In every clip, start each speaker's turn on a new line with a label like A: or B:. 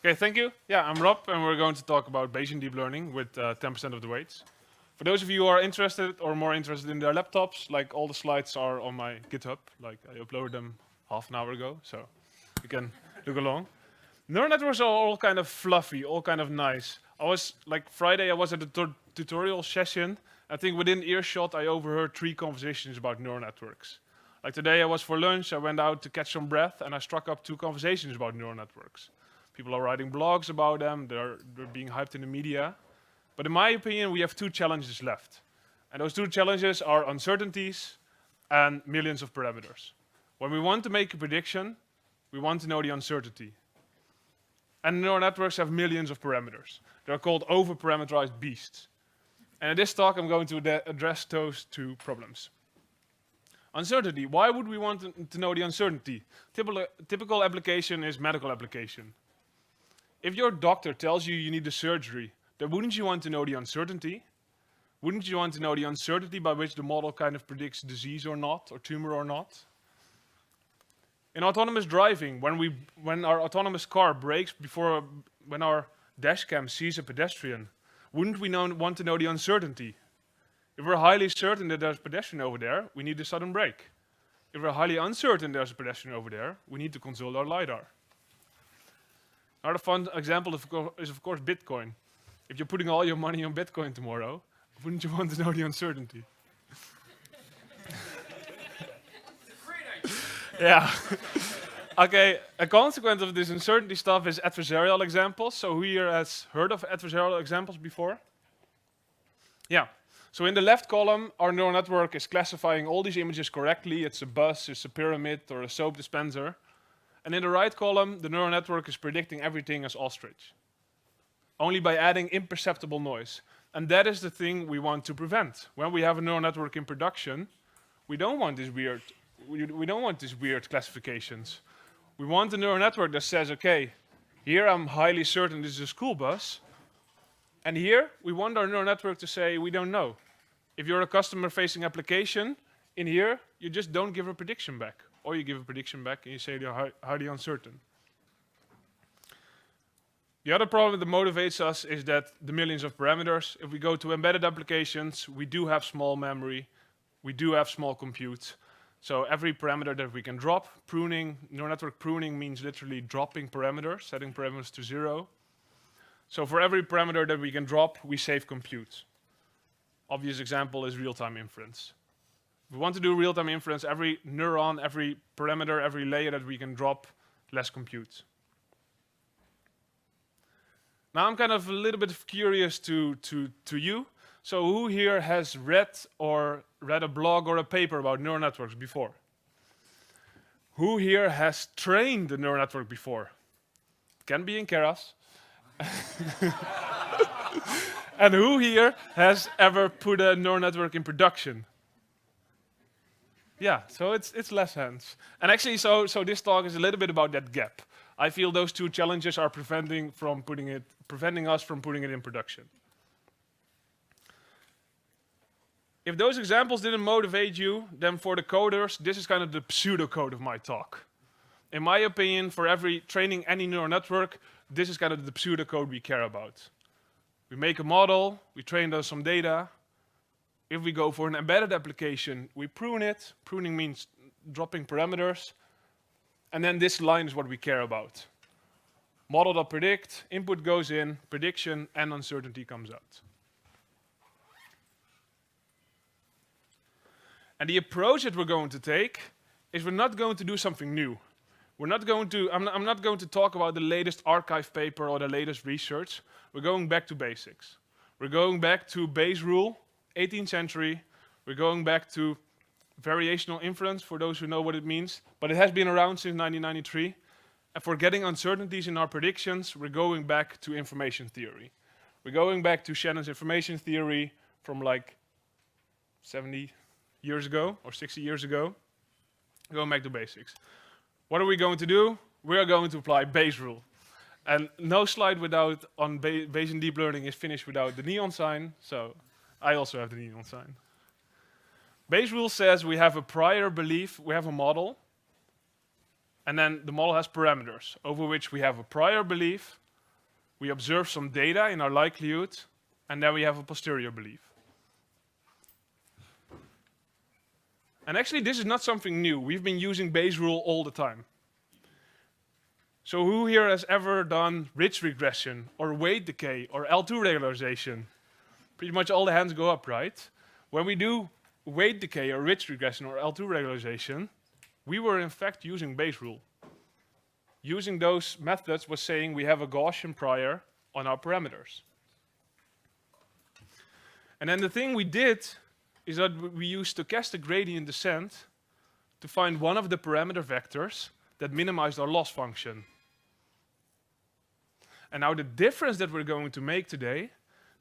A: Okay, thank you. Yeah, I'm Rob, and we're going to talk about Bayesian deep learning with 10% of the weights. For those of you who are interested or more interested in their laptops, like all the slides are on my GitHub. Like I uploaded them half an hour ago, so you can look along. Neural networks are all kind of fluffy, all kind of nice. I was like Friday, I was at a tutorial session. I think within earshot, I overheard 3 conversations about neural networks. Like today, I was for lunch. I went out to catch some breath, and I struck up 2 conversations about neural networks. People are writing blogs about them. They're being hyped in the media. But in my opinion, we have 2 challenges left. And those 2 challenges are uncertainties and millions of parameters. When we want to make a prediction, we want to know the uncertainty. And neural networks have millions of parameters. They're called over-parameterized beasts. And in this talk, I'm going to address those 2 problems. Uncertainty. Why would we want to know the uncertainty? Typical application is medical application. If your doctor tells you you need a surgery, then wouldn't you want to know the uncertainty? Wouldn't you want to know the uncertainty by which the model kind of predicts disease or not, or tumor or not? In autonomous driving, when our autonomous car brakes when our dash cam sees a pedestrian, wouldn't we want to know the uncertainty? If we're highly certain that there's a pedestrian over there, we need a sudden brake. If we're highly uncertain there's a pedestrian over there, we need to consult our LiDAR. Another fun example is of course Bitcoin. If you're putting all your money on Bitcoin tomorrow, wouldn't you want to know the uncertainty? Yeah. Okay, a consequence of this uncertainty stuff is adversarial examples. So who here has heard of adversarial examples before? Yeah. So in the left column, our neural network is classifying all these images correctly. It's a bus, it's a pyramid, or a soap dispenser. And in the right column, the neural network is predicting everything as ostrich, only by adding imperceptible noise. And that is the thing we want to prevent. When we have a neural network in production, we don't want these weird classifications. We want a neural network that says, okay, here I'm highly certain this is a school bus. And here, we want our neural network to say, we don't know. If you're a customer-facing application, in here, you just don't give a prediction back. Or you give a prediction back and you say they're highly uncertain. The other problem that motivates us is that the millions of parameters, if we go to embedded applications, we do have small memory, we do have small compute. So every parameter that we can drop, neural network pruning means literally dropping parameters, setting parameters to 0. So for every parameter that we can drop, we save compute. Obvious example is real-time inference. If we want to do real-time inference, every neuron, every parameter, every layer that we can drop, less compute. Now I'm kind of a little bit curious to you. So who here has read a blog or a paper about neural networks before? Who here has trained the neural network before? Can be in Keras. And who here has ever put a neural network in production? Yeah, so it's less hands. And actually, so this talk is a little bit about that gap. I feel those 2 challenges are preventing us from putting it in production. If those examples didn't motivate you, then for the coders, this is kind of the pseudocode of my talk. In my opinion, for training any neural network, this is kind of the pseudocode we care about. We make a model, we train those some data. If we go for an embedded application, we prune it. Pruning means dropping parameters. And then this line is what we care about. Model.predict, input goes in, prediction, and uncertainty comes out. And the approach that we're going to take is we're not going to do something new. I'm not going to talk about the latest archive paper or the latest research. We're going back to basics. We're going back to Bayes' rule, 18th century. We're going back to variational inference, for those who know what it means. But it has been around since 1993. And for getting uncertainties in our predictions, we're going back to information theory. We're going back to Shannon's information theory from like 70 years ago or 60 years ago. Going back to basics. What are we going to do? We are going to apply Bayes' rule. And no slide on Bayesian deep learning is finished without the neon sign, so I also have the neon sign. Bayes' rule says we have a prior belief, we have a model, and then the model has parameters over which we have a prior belief, we observe some data in our likelihood, and then we have a posterior belief. And actually, this is not something new. We've been using Bayes' rule all the time. So who here has ever done ridge regression, or weight decay, or L2 regularization? Pretty much all the hands go up, right? When we do weight decay, or ridge regression, or L2 regularization, we were in fact using Bayes' rule. Using those methods was saying we have a Gaussian prior on our parameters. And then the thing we did is that we used stochastic gradient descent to find one of the parameter vectors that minimized our loss function. And now the difference that we're going to make today,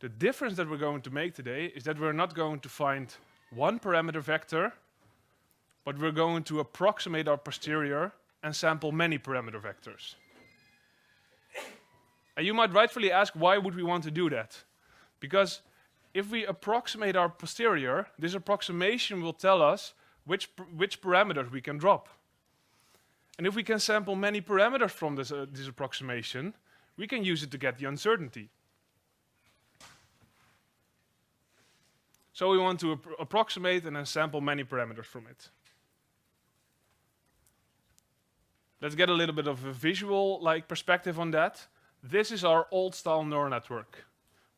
A: is that we're not going to find one parameter vector, but we're going to approximate our posterior and sample many parameter vectors. And you might rightfully ask, why would we want to do that? Because if we approximate our posterior, this approximation will tell us which parameters we can drop. And if we can sample many parameters from this approximation, we can use it to get the uncertainty. So we want to approximate and then sample many parameters from it. Let's get a little bit of a visual perspective on that. This is our old style neural network.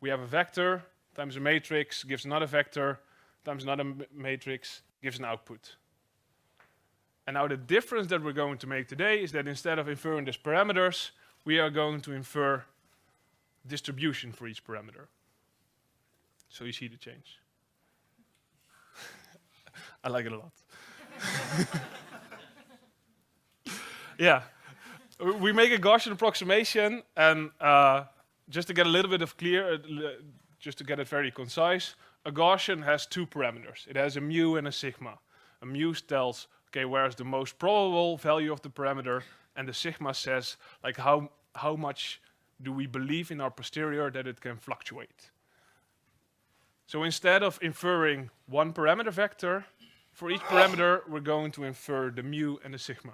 A: We have a vector times a matrix gives another vector times another matrix gives an output. And now the difference that we're going to make today is that instead of inferring these parameters, we are going to infer distribution for each parameter. So you see the change. I like it a lot. Yeah, we make a Gaussian approximation, and just to get a little bit of just to get it very concise, a Gaussian has two parameters. It has a mu and a sigma. A mu tells, okay, where is the most probable value of the parameter, and the sigma says, like, how much do we believe in our posterior that it can fluctuate. So instead of inferring one parameter vector, for each parameter, we're going to infer the mu and the sigma.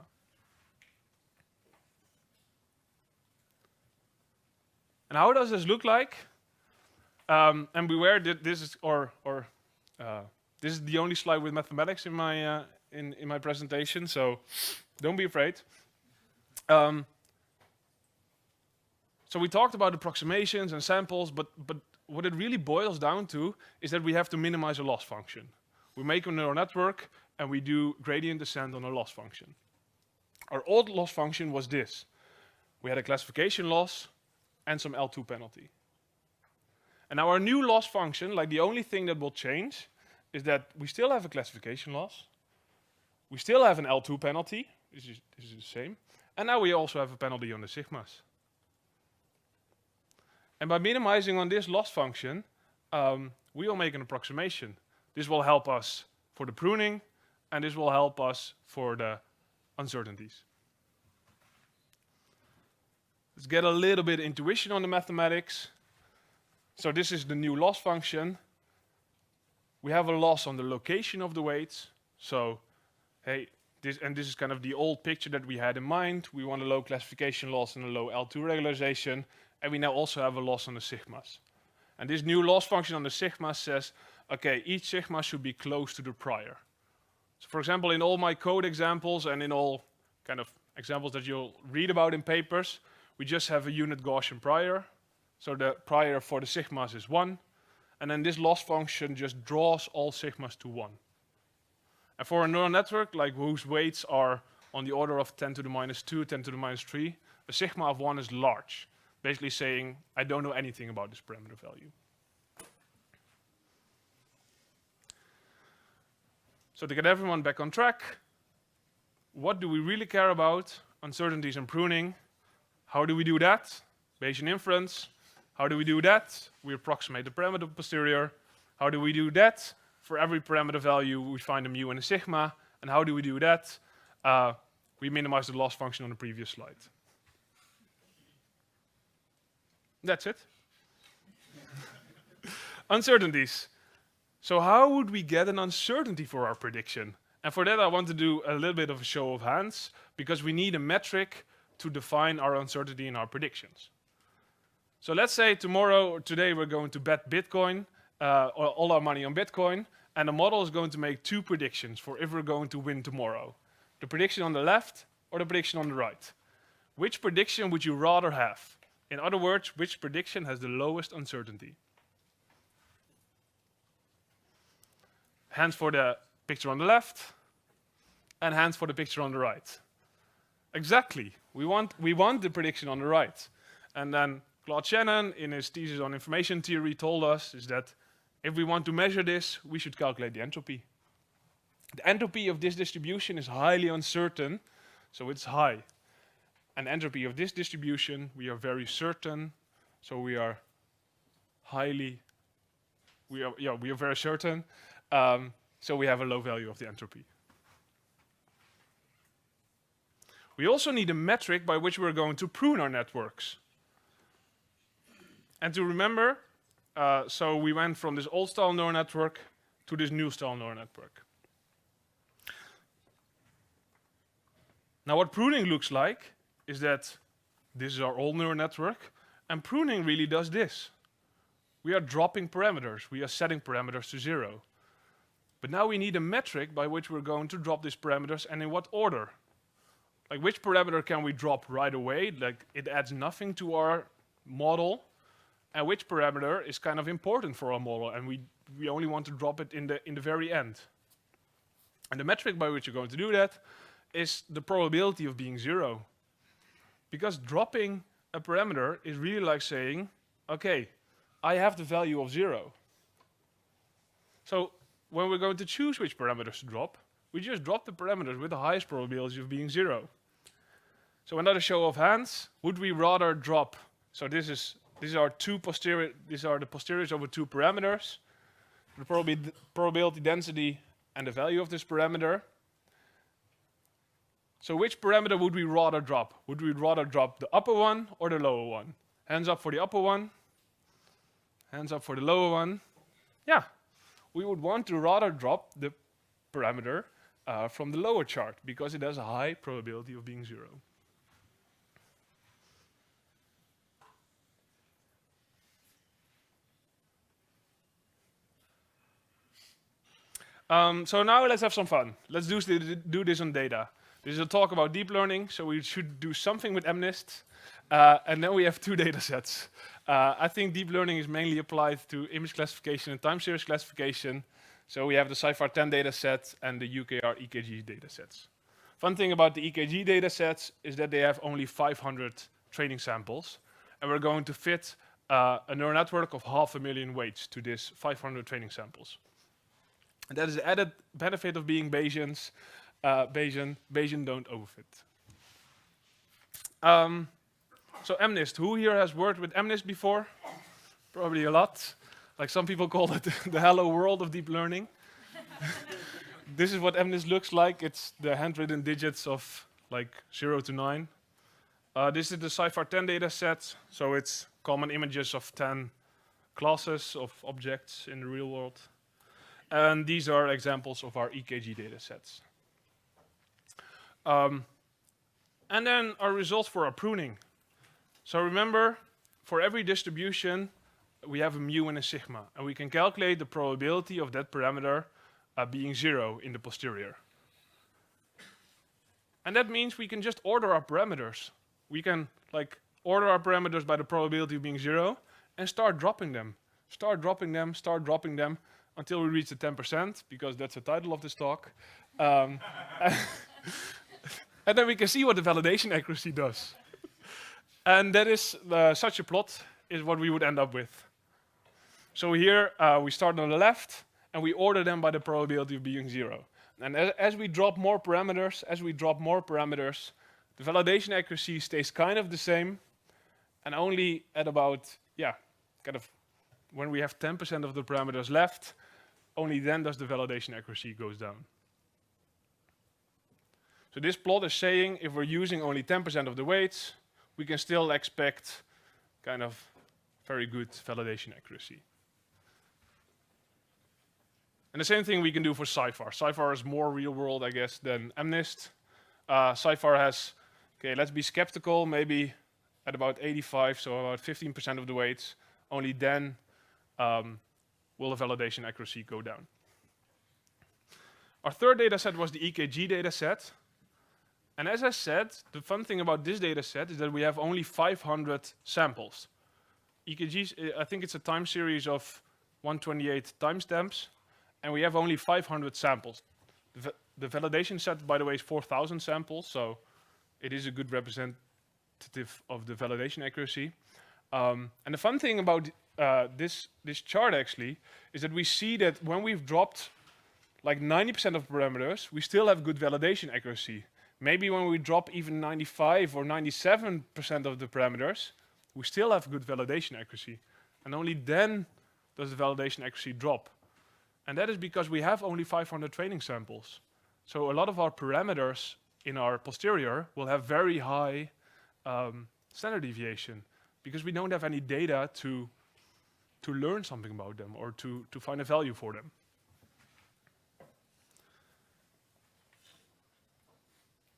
A: And how does this look like? And beware that this is this is the only slide with mathematics in my presentation, so don't be afraid. So we talked about approximations and samples, but what it really boils down to is that we have to minimize a loss function. We make a neural network and we do gradient descent on a loss function. Our old loss function was this. We had a classification loss and some L2 penalty. And now our new loss function, like the only thing that will change, is that we still have a classification loss, we still have an L2 penalty, this is the same, and now we also have a penalty on the sigmas. And by minimizing on this loss function, we will make an approximation. This will help us for the pruning, and this will help us for the uncertainties. Let's get a little bit of intuition on the mathematics. So this is the new loss function. We have a loss on the location of the weights. So, hey, this is kind of the old picture that we had in mind. We want a low classification loss and a low L2 regularization. And we now also have a loss on the sigmas. And this new loss function on the sigma says, okay, each sigma should be close to the prior. So for example, in all my code examples and in all kind of examples that you'll read about in papers, we just have a unit Gaussian prior. So the prior for the sigmas is 1. And then this loss function just draws all sigmas to 1. And for a neural network, like whose weights are on the order of 10 to the minus 2, 10 to the minus 3, a sigma of 1 is large. Basically saying, I don't know anything about this parameter value. So to get everyone back on track, what do we really care about? Uncertainties and pruning. How do we do that? Bayesian inference. How do we do that? We approximate the parameter posterior. How do we do that? For every parameter value, we find a mu and a sigma. And how do we do that? We minimize the loss function on the previous slide. That's it. Uncertainties. So how would we get an uncertainty for our prediction? And for that, I want to do a little bit of a show of hands, because we need a metric to define our uncertainty in our predictions. So let's say tomorrow or today we're going to bet Bitcoin, or all our money on Bitcoin, and the model is going to make two predictions for if we're going to win tomorrow. The prediction on the left or the prediction on the right. Which prediction would you rather have? In other words, which prediction has the lowest uncertainty? Hands for the picture on the left, and hands for the picture on the right. Exactly. We want the prediction on the right. And then Claude Shannon, in his thesis on information theory, told us is that if we want to measure this, we should calculate the entropy. The entropy of this distribution is highly uncertain, so it's high. And the entropy of this distribution, we are very certain, so we are very certain, so we have a low value of the entropy. We also need a metric by which we're going to prune our networks. And to remember, so we went from this old style neural network to this new style neural network. Now what pruning looks like is that this is our old neural network, and pruning really does this. We are dropping parameters, we are setting parameters to 0. But now we need a metric by which we're going to drop these parameters, and in what order. Like, which parameter can we drop right away, like it adds nothing to our model, and which parameter is kind of important for our model, and we only want to drop it in the very end. And the metric by which you're going to do that is the probability of being 0. Because dropping a parameter is really like saying, okay, I have the value of 0. So when we're going to choose which parameters to drop, we just drop the parameters with the highest probability of being 0. So another show of hands, would we rather drop, so these are the posteriors over two parameters, the probability density and the value of this parameter. So which parameter would we rather drop? Would we rather drop the upper one or the lower one? Hands up for the upper one. Hands up for the lower one. Yeah, we would want to rather drop the parameter from the lower chart because it has a high probability of being 0. So now let's have some fun. Let's do this on data. This is a talk about deep learning, so we should do something with MNIST. And then we have two data sets. I think deep learning is mainly applied to image classification and time series classification. So we have the CIFAR 10 data set and the UKR EKG data sets. Fun thing about the EKG data sets is that they have only 500 training samples. And we're going to fit a neural network of 500,000 weights to this 500 training samples. And that is the added benefit of being Bayesians. Bayesian don't overfit. So MNIST, who here has worked with MNIST before? Probably a lot. Like some people call it the hello world of deep learning. This is what MNIST looks like. It's the handwritten digits of like 0 to 9. This is the CIFAR 10 data set. So it's common images of 10 classes of objects in the real world. And these are examples of our EKG data sets. And then our results for our pruning. So remember, for every distribution, we have a mu and a sigma, and we can calculate the probability of that parameter being 0 in the posterior. And that means we can just order our parameters. We can order our parameters by the probability of being 0 and start dropping them. Start dropping them until we reach the 10%, because that's the title of this talk. And then we can see what the validation accuracy does. And that is, such a plot is what we would end up with. So here we start on the left, and we order them by the probability of being 0. And as we drop more parameters, the validation accuracy stays kind of the same, and only at about, when we have 10% of the parameters left, only then does the validation accuracy goes down. So this plot is saying if we're using only 10% of the weights, we can still expect kind of very good validation accuracy. And the same thing we can do for CIFAR. CIFAR is more real world, I guess, than MNIST. CIFAR has, let's be skeptical, maybe at about 85, so about 15% of the weights, only then will the validation accuracy go down. Our third data set was the EKG data set. And as I said, the fun thing about this data set is that we have only 500 samples. EKGs, I think it's a time series of 128 timestamps, and we have only 500 samples. The validation set, by the way, is 4,000 samples, so it is a good representative of the validation accuracy. And the fun thing about this chart actually is that we see that when we've dropped like 90% of parameters, we still have good validation accuracy. Maybe when we drop even 95 or 97% of the parameters, we still have good validation accuracy. And only then does the validation accuracy drop. And that is because we have only 500 training samples. So a lot of our parameters in our posterior will have very high standard deviation because we don't have any data to learn something about them or to find a value for them.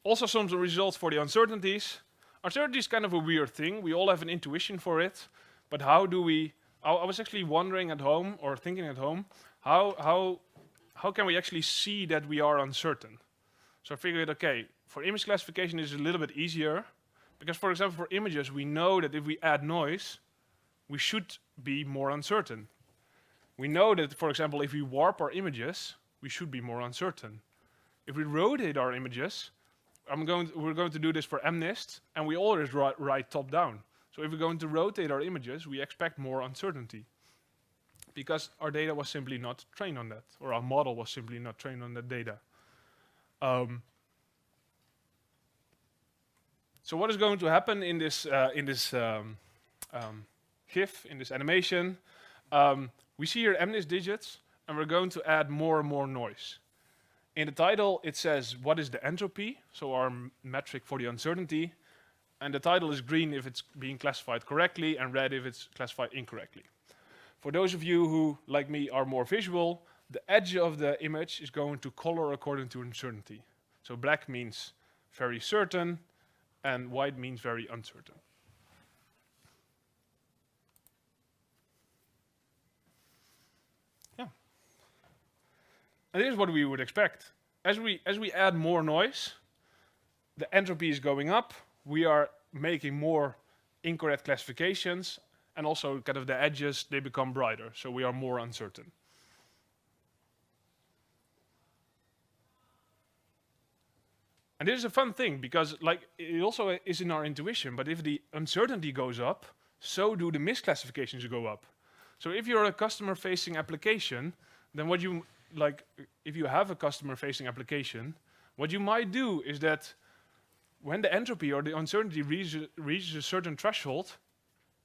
A: Also some results for the uncertainties. Uncertainty is kind of a weird thing. We all have an intuition for it, but how do we... I was actually wondering at home, or thinking at home, how can we actually see that we are uncertain? So I figured, okay, for image classification it's a little bit easier, because for example for images we know that if we add noise, we should be more uncertain. We know that, for example, if we warp our images, we should be more uncertain. If we rotate our images, we're going to do this for MNIST, and we always write top down. So if we're going to rotate our images, we expect more uncertainty, because our data was simply not trained on that, or our model was simply not trained on that data. So what is going to happen in this GIF, in this animation? We see here MNIST digits, and we're going to add more and more noise. In the title, it says, what is the entropy? So our metric for the uncertainty. And the title is green if it's being classified correctly, and red if it's classified incorrectly. For those of you who, like me, are more visual, the edge of the image is going to color according to uncertainty. So black means very certain, and white means very uncertain. Yeah. And this is what we would expect. As we add more noise, the entropy is going up. We are making more incorrect classifications, and also kind of the edges, they become brighter, so we are more uncertain. And this is a fun thing, because like it also is in our intuition, but if the uncertainty goes up, so do the misclassifications go up. So if you're a customer-facing application, then what you, like, if you have a customer-facing application, what you might do is that when the entropy or the uncertainty reaches a certain threshold,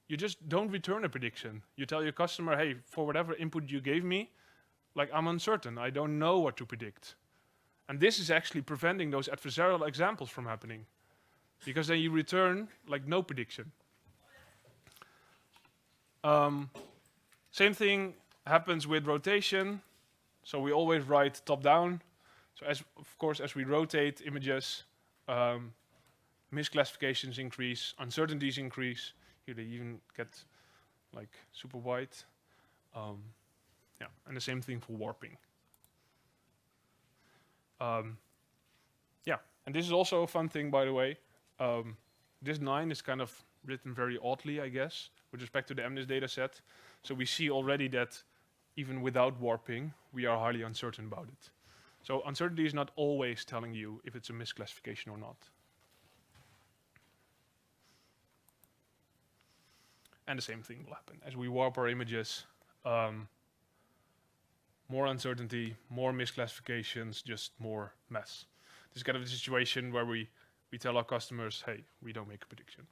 A: you just don't return a prediction. You tell your customer, hey, for whatever input you gave me, like I'm uncertain, I don't know what to predict. And this is actually preventing those adversarial examples from happening, because then you return like no prediction. Same thing happens with rotation. So we always write top down. So of course, as we rotate images, misclassifications increase, uncertainties increase. Here they even get like super white. Yeah, and the same thing for warping. Yeah, and this is also a fun thing, by the way. This 9 is kind of written very oddly, I guess, with respect to the MNIST data set. So we see already that even without warping, we are highly uncertain about it. So uncertainty is not always telling you if it's a misclassification or not. And the same thing will happen. As we warp our images, more uncertainty, more misclassifications, just more mess. This is kind of a situation where we tell our customers, hey, we don't make a prediction.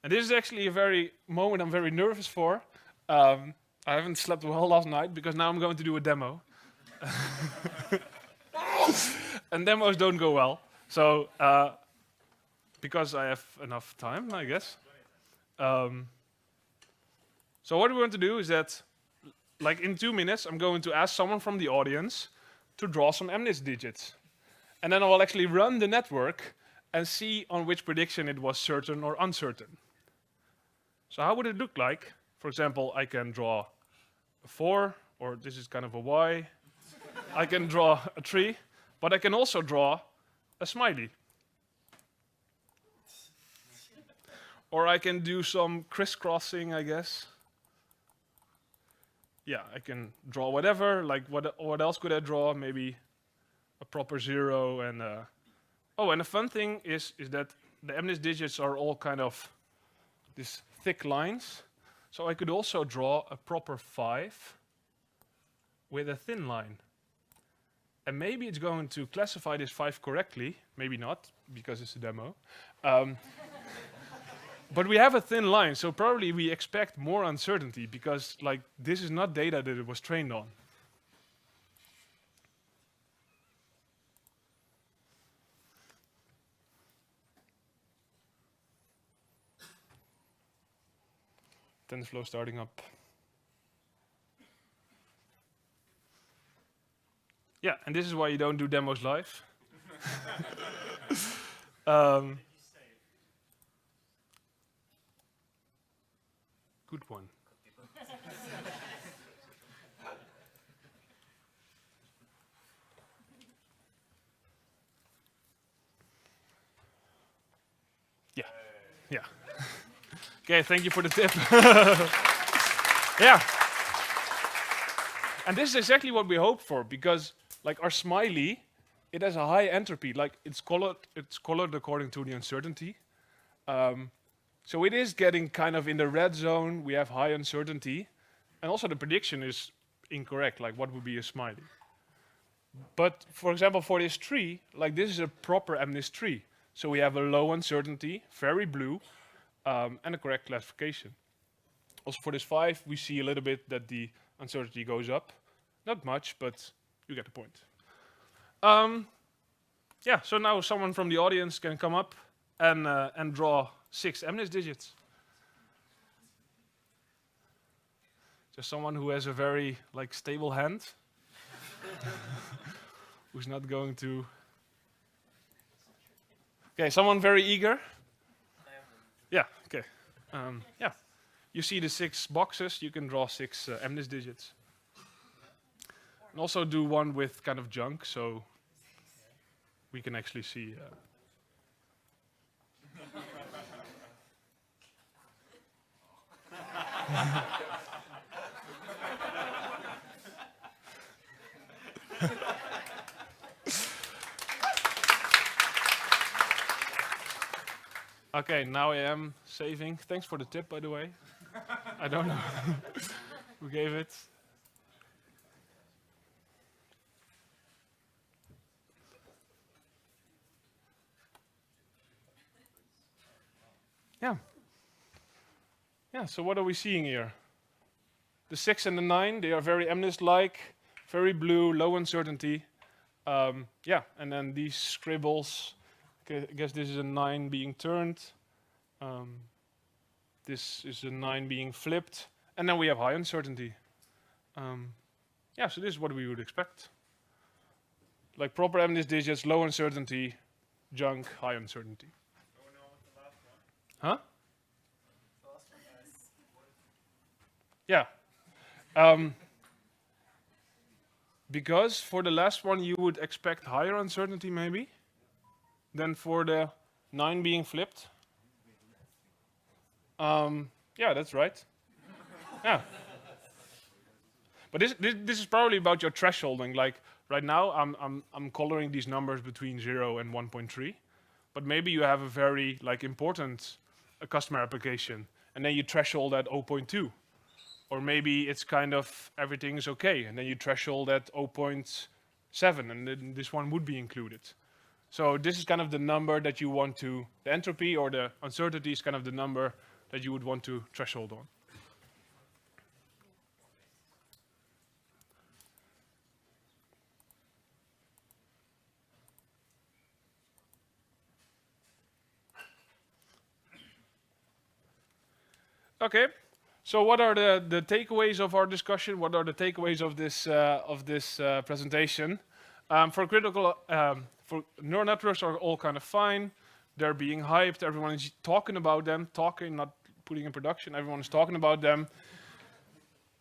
A: And this is actually a moment I'm very nervous for. I haven't slept well last night because now I'm going to do a demo. And demos don't go well. So, because I have enough time, I guess. So what we're going to do is that, like in 2 minutes, I'm going to ask someone from the audience to draw some MNIST digits. And then I will actually run the network and see on which prediction it was certain or uncertain. So how would it look like? For example, I can draw a 4, or this is kind of a Y. I can draw a 3, but I can also draw a smiley. Or I can do some crisscrossing, I guess. Yeah, I can draw whatever. Like, what else could I draw? Maybe a proper 0 and oh, and the fun thing is that the MNIST digits are all kind of these thick lines. So I could also draw a proper 5 with a thin line. And maybe it's going to classify this 5 correctly. Maybe not, because it's a demo. But we have a thin line, so probably we expect more uncertainty, because like this is not data that it was trained on. TensorFlow starting up. Yeah, and this is why you don't do demos live. Good one. Yeah, yeah. Okay, thank you for the tip. Yeah. And this is exactly what we hope for, because like our smiley, it has a high entropy. Like it's colored according to the uncertainty. So it is getting kind of in the red zone. We have high uncertainty, and also the prediction is incorrect. Like what would be a smiley? But for example, for this tree, like this is a proper MNIST tree. So we have a low uncertainty, very blue, and a correct classification. Also for this 5, we see a little bit that the uncertainty goes up. Not much, but you get the point. Yeah, so now someone from the audience can come up and draw 6 MNIST digits. Just someone who has a very like stable hand, who's not going to. Okay, someone very eager. Yeah. Okay. Yeah. You see the 6 boxes. You can draw 6 MNIST digits. And also do one with kind of junk, so we can actually see. Okay, now I am saving. Thanks for the tip, by the way. I don't know who gave it. Yeah. Yeah, so what are we seeing here? The 6 and the 9, they are very MNIST-like, very blue, low uncertainty. Yeah, and then these scribbles, I guess this is a 9 being turned. This is a 9 being flipped. And then we have high uncertainty. Yeah, so this is what we would expect. Like proper MNIST digits, low uncertainty, junk, high uncertainty. Huh? Yeah. Because for the last one you would expect higher uncertainty maybe than for the 9 being flipped. Yeah, that's right. Yeah. But this is probably about your thresholding. Like right now I'm coloring these numbers between 0 and 1.3. But maybe you have a very like important customer application, and then you threshold at 0.2. Or maybe it's kind of everything is okay, and then you threshold at 0.7, and then this one would be included. So this is kind of the number that you want to, the entropy or the uncertainty is kind of the number that you would want to threshold on. Okay, so what are the takeaways of our discussion? What are the takeaways of this presentation? For neural networks are all kind of fine. They're being hyped. Everyone is talking about them, not putting in production. Everyone is talking about them.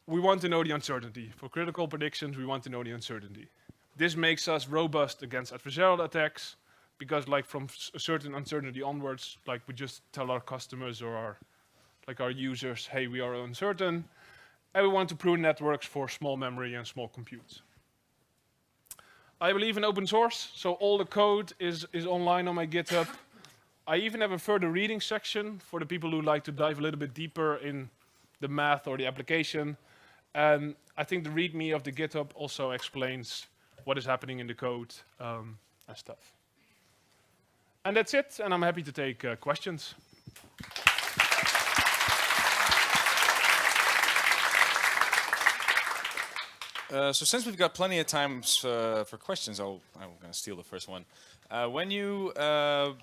A: We want to know the uncertainty. For critical predictions, we want to know the uncertainty. This makes us robust against adversarial attacks, because like from a certain uncertainty onwards, like we just tell our customers or our users, hey, we are uncertain, and we want to prune networks for small memory and small compute. I believe in open source, so all the code is online on my GitHub. I even have a further reading section for the people who like to dive a little bit deeper in the math or the application. And I think the README of the GitHub also explains what is happening in the code and stuff. And that's it, and I'm happy to take questions.
B: So since we've got plenty of time for questions, I'm going to steal the first one. When you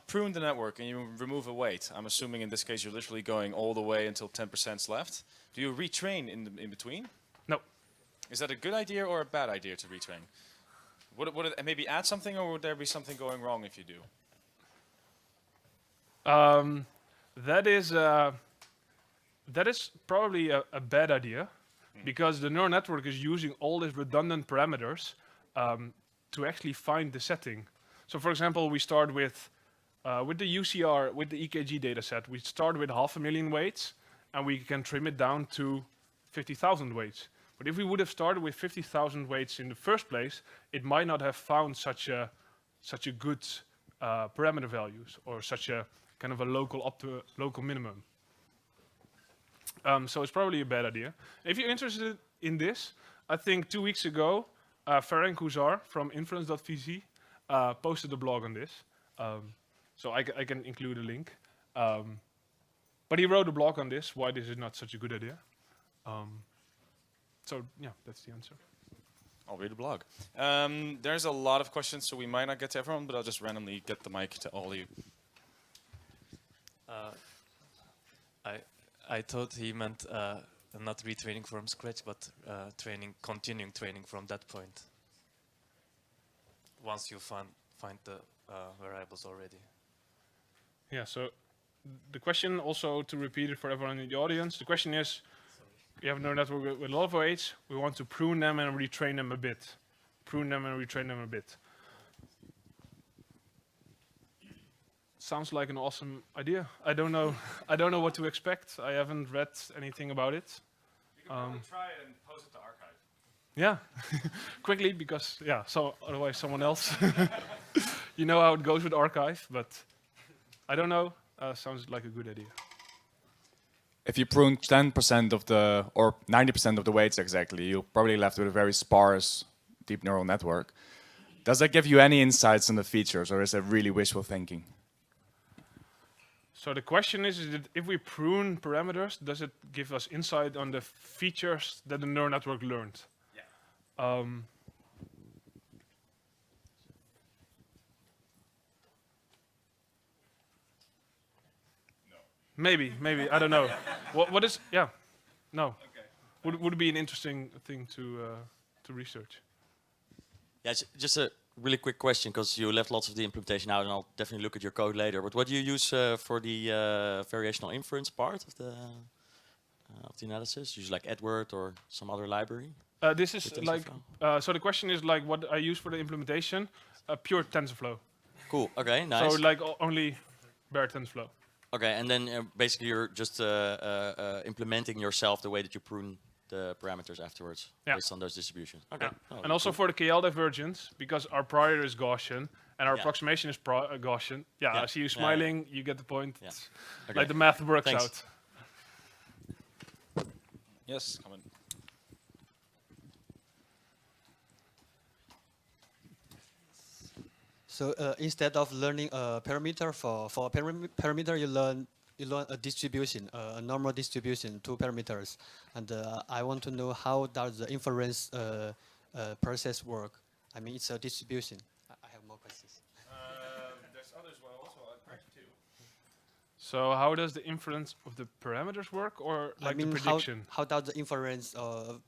B: prune the network and you remove a weight, I'm assuming in this case you're literally going all the way until 10% is left. Do you retrain in between?
A: No.
B: Is that a good idea or a bad idea to retrain? Would it maybe add something, or would there be something going wrong if you do?
A: That is probably a bad idea, because the neural network is using all these redundant parameters to actually find the setting. So for example, we start with the UCR, with the EKG data set, we start with 500,000 weights, and we can trim it down to 50,000 weights. But if we would have started with 50,000 weights in the first place, it might not have found such a good parameter values, or such a kind of a local minimum. So it's probably a bad idea. If you're interested in this, I think 2 weeks ago, Ferenc Huzar from inference.vc posted a blog on this. So I can include a link. But he wrote a blog on this, why this is not such a good idea. So yeah, that's the answer.
B: I'll read the blog. There's a lot of questions, so we might not get to everyone, but I'll just randomly get the mic to all of you.
C: I thought he meant not retraining from scratch, but continuing training from that point. Once you find the variables already.
A: Yeah, so the question, also to repeat it for everyone in the audience, the question is, you have a neural network with a lot of weights, we want to prune them and retrain them a bit. Prune them and retrain them a bit. Sounds like an awesome idea. I don't know what to expect. I haven't read anything about it.
B: You can probably try it and post it to archive.
A: Yeah, quickly, because so otherwise someone else. You know how it goes with archive, but I don't know. Sounds like a good idea.
D: If you prune 10% of the, or 90% of the weights exactly, you're probably left with a very sparse deep neural network. Does that give you any insights on the features, or is that really wishful thinking?
A: So the question is that if we prune parameters, does it give us insight on the features that the neural network learned? Yeah. Maybe, I don't know. What is, no. Okay. Would it be an interesting thing to research?
E: Yeah, just a really quick question, because you left lots of the implementation out, and I'll definitely look at your code later. But what do you use for the variational inference part of the analysis? Use like Edward or some other library?
A: This is like, so the question is like what I use for the implementation, pure TensorFlow.
E: Cool, okay, nice.
A: So like only bare TensorFlow.
E: Okay, and then basically you're just implementing yourself the way that you prune the parameters afterwards, based on those distributions. Okay.
A: Yeah. And also for the KL divergence, because our prior is Gaussian and our approximation is Gaussian. Yeah, I see you smiling. You get the point. Yeah. Okay. Like the math works out.
B: Yes, come on.
F: So instead of learning a parameter for a parameter, you learn a distribution, a normal distribution, 2 parameters. And I want to know, how does the inference process work? I mean, it's a distribution. I have more questions.
B: There's others also, too.
A: So how does the inference of the parameters work, or like the prediction?
F: How does the inference,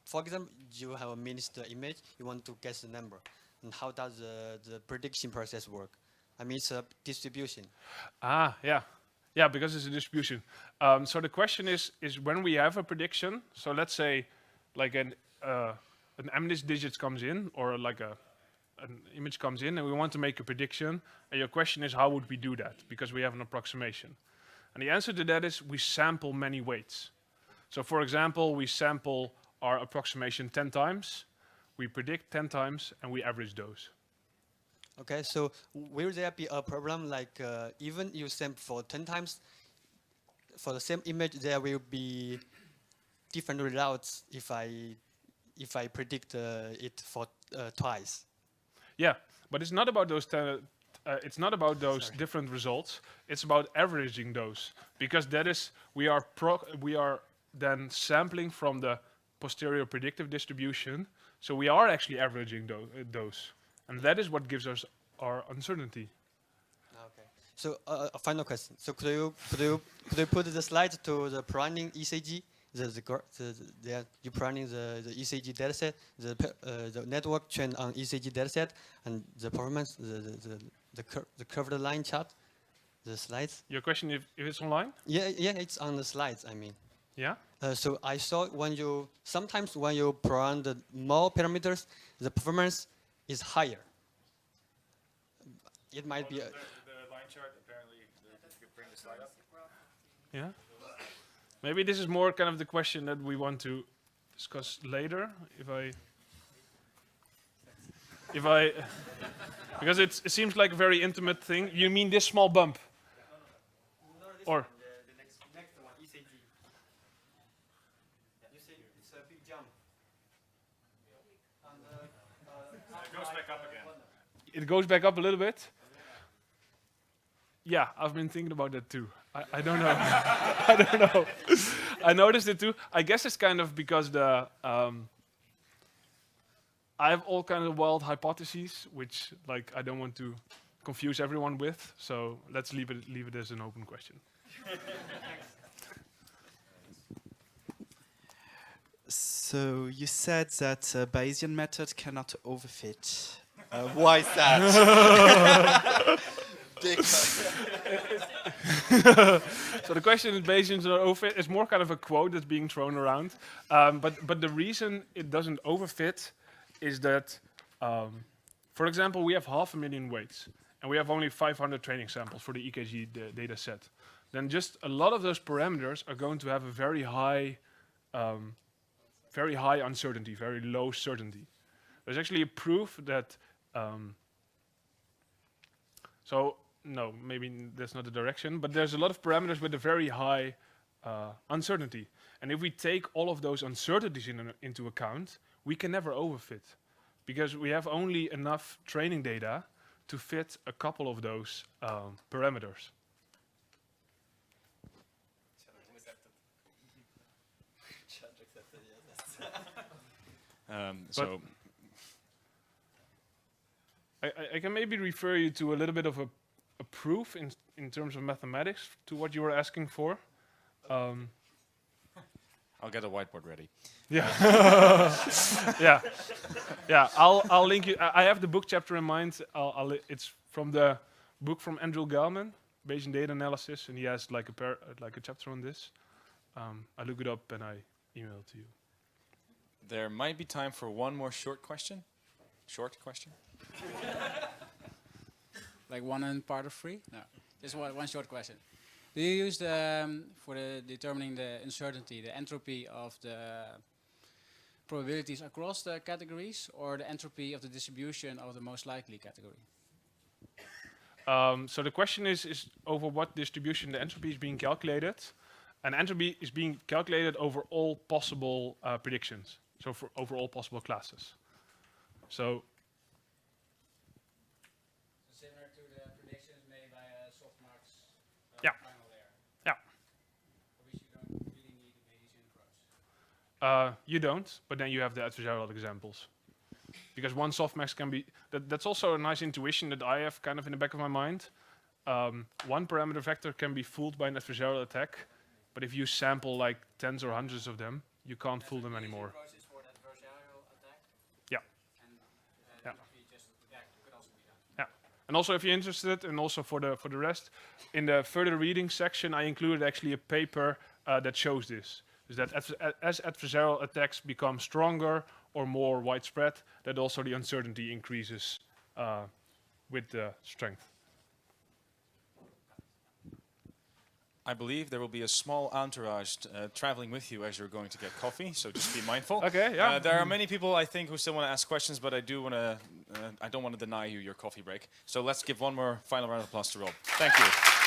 F: for example, you have a minister image, you want to guess the number. and how does the prediction process work? I mean, it's a distribution.
A: Yeah. Yeah, because it's a distribution. So the question is when we have a prediction, so let's say like an MNIST digit comes in, or like an image comes in, and we want to make a prediction, and your question is how would we do that? Because we have an approximation. And the answer to that is we sample many weights. So for example, we sample our approximation 10 times, we predict 10 times, and we average those.
F: Okay, so will there be a problem like even you sample for 10 times, for the same image, there will be different results if I predict it for twice?
A: Yeah, but it's not about those different results. It's about averaging those, because that is we are then sampling from the posterior predictive distribution. So we are actually averaging those, and that is what gives us our uncertainty.
F: Okay. So a final question. So could you put the slide to the pruning ECG? You pruning the ECG dataset, the network trained on ECG dataset, and the performance, the curved line chart, the slides.
A: Your question if it's online?
F: Yeah, it's on the slides. I mean.
A: Yeah.
F: So I saw sometimes when you prune the more parameters, the performance is higher. It might be.
B: The line chart, apparently, you could bring the slide up.
A: Yeah. Maybe this is more kind of the question that we want to discuss later. Because it seems like a very intimate thing. You mean this small bump? Or
F: the next one, ECG. You see, it's a big jump.
B: It goes back up again.
A: it goes back up a little bit. Yeah, I've been thinking about that too. I don't know. I don't know. I noticed it too. I guess it's kind of because I have all kinds of wild hypotheses, which like I don't want to confuse everyone with. So let's leave it as an open question.
G: So you said that Bayesian method cannot overfit. Why is that?
A: So the question is Bayesian or overfit is more kind of a quote that's being thrown around. But the reason it doesn't overfit is that, for example, we have 500,000 weights, and we have only 500 training samples for the EKG data set. Then just a lot of those parameters are going to have a very high uncertainty, very low certainty. There's actually a proof that, no, maybe that's not the direction, but there's a lot of parameters with a very high uncertainty. And if we take all of those uncertainties into account, we can never overfit, because we have only enough training data to fit a couple of those parameters.
B: So
A: I can maybe refer you to a little bit of a proof in terms of mathematics to what you were asking for.
B: I'll get a whiteboard ready.
A: Yeah, yeah. I'll link you. I have the book chapter in mind. It's from the book from Andrew Gellman, Bayesian data analysis, and he has like a chapter on this. I look it up and I email it to you.
B: There might be time for one more short question. Short question?
H: Like one and part of three? No, just one short question. Do you use for determining the uncertainty, the entropy of the probabilities across the categories, or the entropy of the distribution of the most likely category?
A: So the question is over what distribution the entropy is being calculated, and entropy is being calculated over all possible predictions. So over all possible classes. So
H: similar to the predictions made by a softmax
A: Yeah.
H: final layer.
A: Yeah.
H: For which you don't really need a Bayesian approach.
A: You don't, but then you have the adversarial examples. Because one softmax can be... That's also a nice intuition that I have kind of in the back of my mind. One parameter vector can be fooled by an adversarial attack, but if you sample like tens or hundreds of them, you can't fool them anymore.
H: Approach is for the adversarial attack.
A: Yeah.
H: And
A: Yeah.
H: just
A: And also, if you're interested, and also for the rest, in the further reading section, I included actually a paper that shows this. Is that as adversarial attacks become stronger or more widespread, that also the uncertainty increases with the strength.
B: I believe there will be a small entourage traveling with you as you're going to get coffee, so just be mindful.
A: Okay, yeah.
B: There are many people, I think, who still want to ask questions, but I don't want to deny you your coffee break. So let's give one more final round of applause to Rob. Thank you.